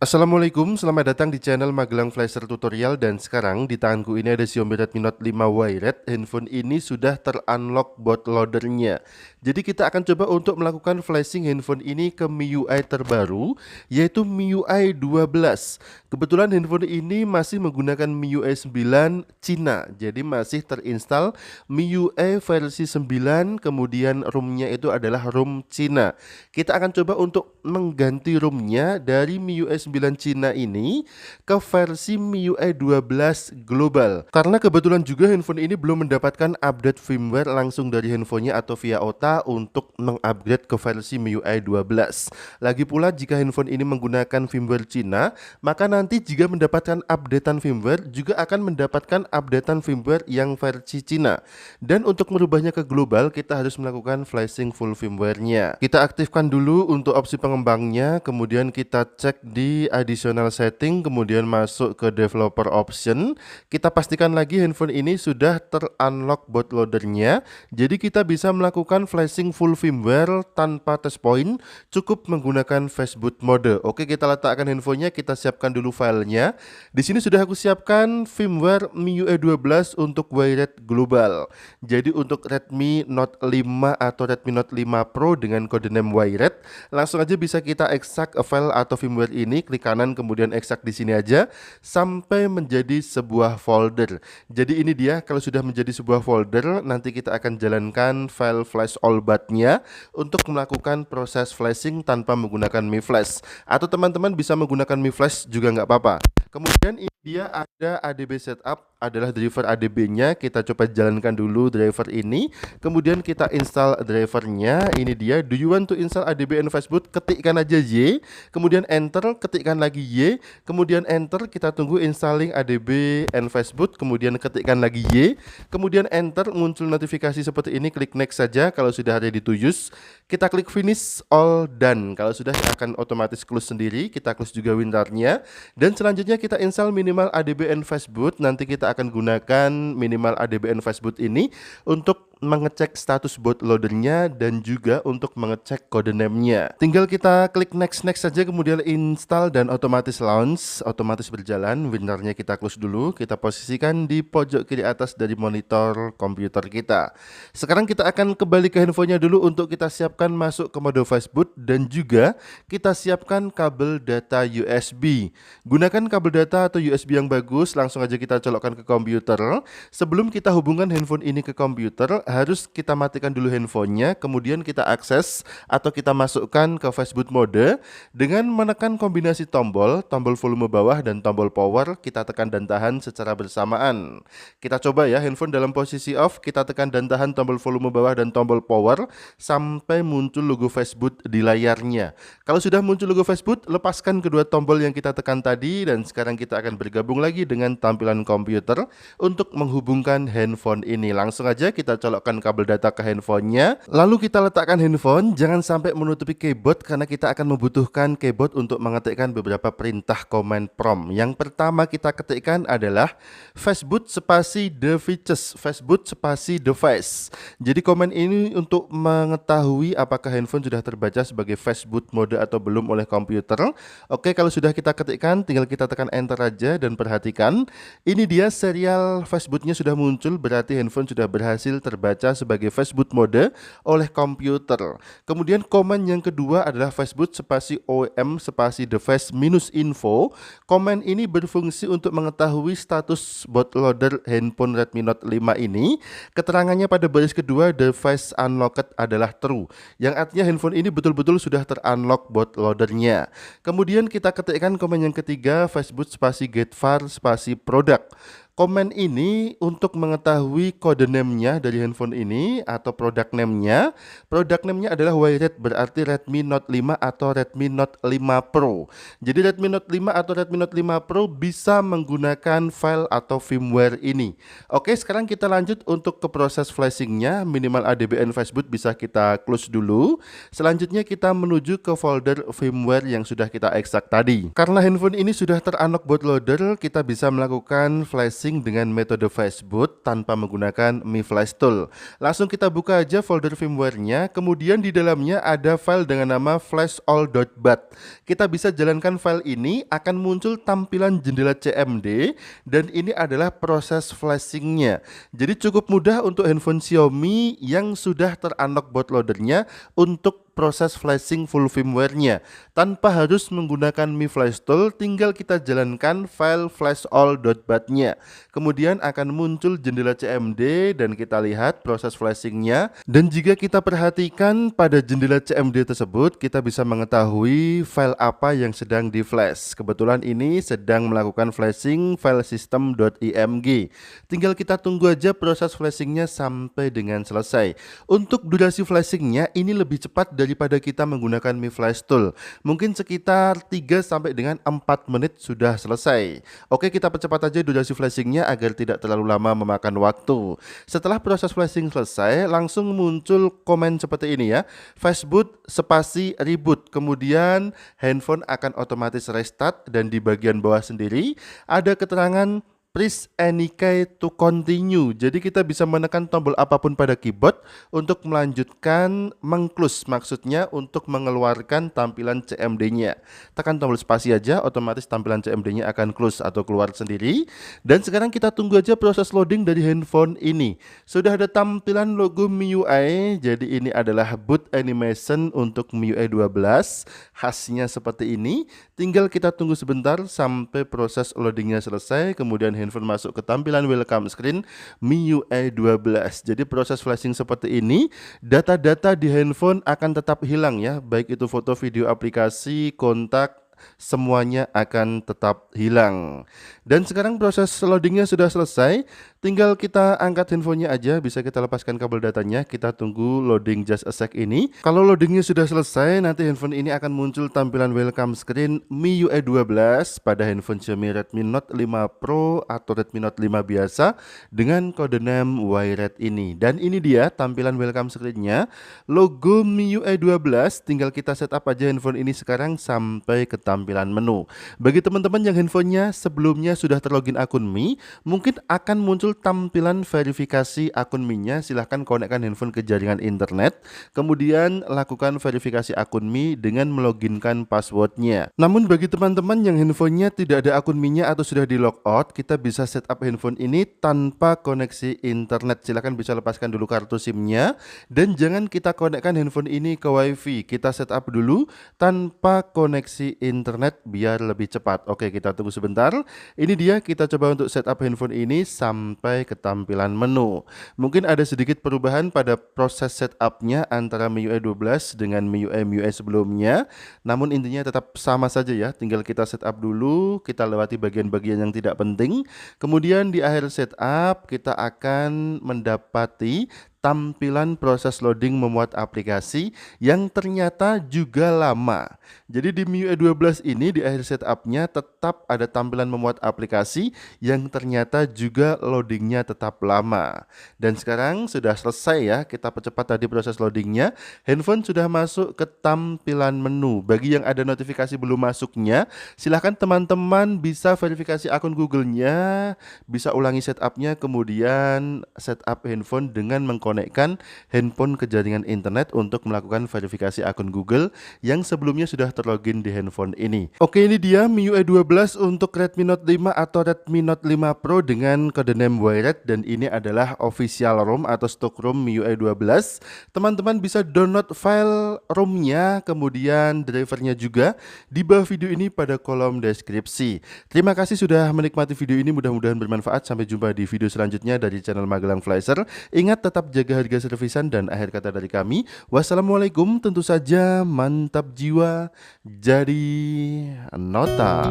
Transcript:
Assalamualaikum, selamat datang di channel Magelang Flasher Tutorial. Dan sekarang di tanganku ini ada Xiaomi Redmi Note 5 Wired. Handphone ini sudah terunlock bootloadernya. Jadi kita akan coba untuk melakukan flashing handphone ini ke MIUI terbaru, yaitu MIUI 12. Kebetulan handphone ini masih menggunakan MIUI 9 Cina, jadi masih terinstall MIUI versi 9, kemudian ROM-nya itu adalah ROM Cina. Kita akan coba untuk mengganti ROM-nya dari MIUI 9 Cina ini ke versi MIUI 12 global. Karena kebetulan juga handphone ini belum mendapatkan update firmware langsung dari handphonenya atau via OTA untuk mengupgrade ke versi MIUI 12. Lagi pula jika handphone ini menggunakan firmware Cina, maka nanti jika mendapatkan updatean firmware juga akan mendapatkan updatean firmware yang versi Cina. Dan untuk merubahnya ke global, kita harus melakukan flashing full firmware-nya. Kita aktifkan dulu untuk opsi pengembangnya, kemudian kita cek di additional setting, kemudian masuk ke developer option. Kita pastikan lagi handphone ini sudah terunlock bootloadernya, jadi kita bisa melakukan flashing full firmware tanpa touch point, cukup menggunakan fastboot mode. Oke, kita letakkan handphonenya, kita siapkan dulu filenya. Di sini sudah aku siapkan firmware MIUI 12 untuk Wired global. Jadi untuk Redmi Note 5 atau Redmi Note 5 Pro dengan kode name Wired, langsung aja bisa kita ekstrak file atau firmware ini, klik kanan kemudian ekstrak di sini aja sampai menjadi sebuah folder. Jadi ini dia, kalau sudah menjadi sebuah folder, nanti kita akan jalankan file flash all-but-nya untuk melakukan proses flashing tanpa menggunakan Mi Flash. Atau teman-teman bisa menggunakan Mi Flash juga nggak apa-apa. Kemudian ini dia ada ADB setup, adalah driver ADB-nya. Kita coba jalankan dulu driver ini. Kemudian kita install drivernya. Ini dia. Do you want to install ADB and fastboot? Ketikkan aja Y. Kemudian enter. Ketikkan lagi Y. Kemudian enter. Kita tunggu installing ADB and fastboot. Kemudian ketikkan lagi Y. Kemudian enter. Muncul notifikasi seperti ini. Klik next saja. Kalau sudah ready to use, kita klik finish all done. Kalau sudah akan otomatis close sendiri. Kita close juga WinRAR-nya. Dan selanjutnya kita install minimal ADB and fastboot. Nanti kita akan gunakan minimal ADB and fastboot ini untuk mengecek status bootloadernya dan juga untuk mengecek kode name-nya. Tinggal kita klik next saja, kemudian install dan otomatis launch, otomatis berjalan. WinRAR-nya kita close dulu, kita posisikan di pojok kiri atas dari monitor komputer kita. Sekarang kita akan kembali ke handphonenya dulu untuk kita siapkan masuk ke mode fastboot dan juga kita siapkan kabel data USB. Gunakan kabel data atau USB yang bagus, langsung aja kita colokkan ke komputer. Sebelum kita hubungkan handphone ini ke komputer, harus kita matikan dulu handphonenya, kemudian kita akses atau kita masukkan ke fastboot mode dengan menekan kombinasi tombol volume bawah dan tombol power. Kita tekan dan tahan secara bersamaan. Kita coba ya, handphone dalam posisi off, kita tekan dan tahan tombol volume bawah dan tombol power sampai muncul logo fastboot di layarnya. Kalau sudah muncul logo fastboot, lepaskan kedua tombol yang kita tekan tadi dan sekarang kita akan bergabung lagi dengan tampilan komputer untuk menghubungkan handphone ini. Langsung aja kita colokkan kabel data ke handphonenya, lalu kita letakkan handphone, jangan sampai menutupi keyboard karena kita akan membutuhkan keyboard untuk mengetikkan beberapa perintah command prompt. Yang pertama kita ketikkan adalah fastboot spasi devices, fastboot spasi device. Jadi command ini untuk mengetahui apakah handphone sudah terbaca sebagai fastboot mode atau belum oleh komputer. Oke, kalau sudah kita ketikkan, tinggal kita tekan enter aja dan perhatikan, ini dia serial fastbootnya sudah muncul, berarti handphone sudah berhasil terbaca sebagai fastboot mode oleh komputer. Kemudian command yang kedua adalah fastboot spasi OM spasi device minus info. Command ini berfungsi untuk mengetahui status bootloader handphone Redmi Note 5 ini. Keterangannya pada baris kedua, device unlocked adalah true, yang artinya handphone ini betul-betul sudah terunlock bootloadernya. Kemudian kita ketikkan command yang ketiga, fastboot spasi getvar spasi product. Komen ini untuk mengetahui kode name-nya dari handphone ini atau product name-nya. Product name-nya adalah Wired, berarti Redmi Note 5 atau Redmi Note 5 Pro. Jadi Redmi Note 5 atau Redmi Note 5 Pro bisa menggunakan file atau firmware ini. Oke, sekarang kita lanjut untuk ke proses flashing-nya. Minimal ADB and fastboot bisa kita close dulu. Selanjutnya kita menuju ke folder firmware yang sudah kita ekstrak tadi. Karena handphone ini sudah terunlock bootloader, kita bisa melakukan flash flashing dengan metode flashboot tanpa menggunakan Mi Flash Tool. Langsung kita buka aja folder firmware-nya, kemudian di dalamnya ada file dengan nama flashall.bat. Kita bisa jalankan file ini, akan muncul tampilan jendela CMD, dan ini adalah proses flashingnya. Jadi cukup mudah untuk handphone Xiaomi yang sudah ter-unlock bootloadernya untuk proses flashing full firmware-nya. Tanpa harus menggunakan Mi Flash Tool, tinggal kita jalankan file flashall.bat-nya. Kemudian akan muncul jendela CMD dan kita lihat proses flashing-nya. Dan jika kita perhatikan pada jendela CMD tersebut, kita bisa mengetahui file apa yang sedang di flash. Kebetulan ini sedang melakukan flashing file system.img. Tinggal kita tunggu aja proses flashing-nya sampai dengan selesai. Untuk durasi flashing-nya ini lebih cepat daripada kita menggunakan Mi Flash Tool. Mungkin sekitar 3 sampai dengan 4 menit sudah selesai. Oke, kita percepat aja durasi flashingnya agar tidak terlalu lama memakan waktu. Setelah proses flashing selesai, langsung muncul komen seperti ini ya. Flashboot spasi reboot. Kemudian handphone akan otomatis restart dan di bagian bawah sendiri ada keterangan press any key to continue. Jadi kita bisa menekan tombol apapun pada keyboard untuk melanjutkan mengclose, maksudnya untuk mengeluarkan tampilan CMD-nya. Tekan tombol spasi aja, otomatis tampilan CMD-nya akan close atau keluar sendiri. Dan sekarang kita tunggu aja proses loading dari handphone ini. Sudah ada tampilan logo MIUI, jadi ini adalah boot animation untuk MIUI 12. Khasnya seperti ini. Tinggal kita tunggu sebentar sampai proses loadingnya selesai, kemudian handphone masuk ke tampilan welcome screen MIUI 12. Jadi proses flashing seperti ini, data-data di handphone akan tetap hilang ya, baik itu foto, video, aplikasi, kontak, semuanya akan tetap hilang. Dan sekarang proses loadingnya sudah selesai, tinggal kita angkat handphonenya aja, bisa kita lepaskan kabel datanya, kita tunggu loading just a sec ini. Kalau loadingnya sudah selesai, nanti handphone ini akan muncul tampilan welcome screen MIUI 12 pada handphone Xiaomi Redmi Note 5 Pro atau Redmi Note 5 biasa dengan kode name Wired ini. Dan ini dia tampilan welcome screen-nya, logo MIUI 12. Tinggal kita setup aja handphone ini sekarang sampai ke tampilan menu. Bagi teman-teman yang handphonenya sebelumnya sudah terlogin akun Mi, mungkin akan muncul tampilan verifikasi akun Mi-nya. Silahkan konekkan handphone ke jaringan internet, kemudian lakukan verifikasi akun Mi dengan meloginkan passwordnya. Namun bagi teman-teman yang handphonenya tidak ada akun Mi-nya atau sudah di logout, kita bisa setup handphone ini tanpa koneksi internet. Silahkan bisa lepaskan dulu kartu SIM-nya dan jangan kita konekkan handphone ini ke WiFi. Kita setup dulu tanpa koneksi internet biar lebih cepat. Oke, kita tunggu sebentar. Ini dia, kita coba untuk setup handphone ini sampai ke tampilan menu. Mungkin ada sedikit perubahan pada proses setupnya antara MIUI 12 dengan MIUI sebelumnya. Namun intinya tetap sama saja ya. Tinggal kita setup dulu, kita lewati bagian-bagian yang tidak penting. Kemudian di akhir setup kita akan mendapati tampilan proses loading memuat aplikasi yang ternyata juga lama. Jadi di MIUI 12 ini di akhir setupnya tetap ada tampilan memuat aplikasi yang ternyata juga loadingnya tetap lama. Dan sekarang sudah selesai ya, kita percepat tadi proses loadingnya. Handphone sudah masuk ke tampilan menu. Bagi yang ada notifikasi belum masuknya, silahkan teman-teman bisa verifikasi akun Google-nya, bisa ulangi setupnya, kemudian setup handphone dengan mengkonekkan handphone ke jaringan internet untuk melakukan verifikasi akun Google yang sebelumnya sudah terlogin di handphone ini. Oke, ini dia MIUI 12 untuk Redmi Note 5 atau Redmi Note 5 Pro dengan kode name Wired, dan ini adalah official ROM atau stock ROM MIUI 12. Teman-teman bisa download file ROM-nya, kemudian drivernya juga di bawah video ini pada kolom deskripsi. Terima kasih sudah menikmati video ini, mudah-mudahan bermanfaat. Sampai jumpa di video selanjutnya dari channel Magelang Flasher. Ingat, tetap jaga harga servisan, dan akhir kata dari kami, wassalamualaikum. Tentu saja mantap jiwa jadi nota.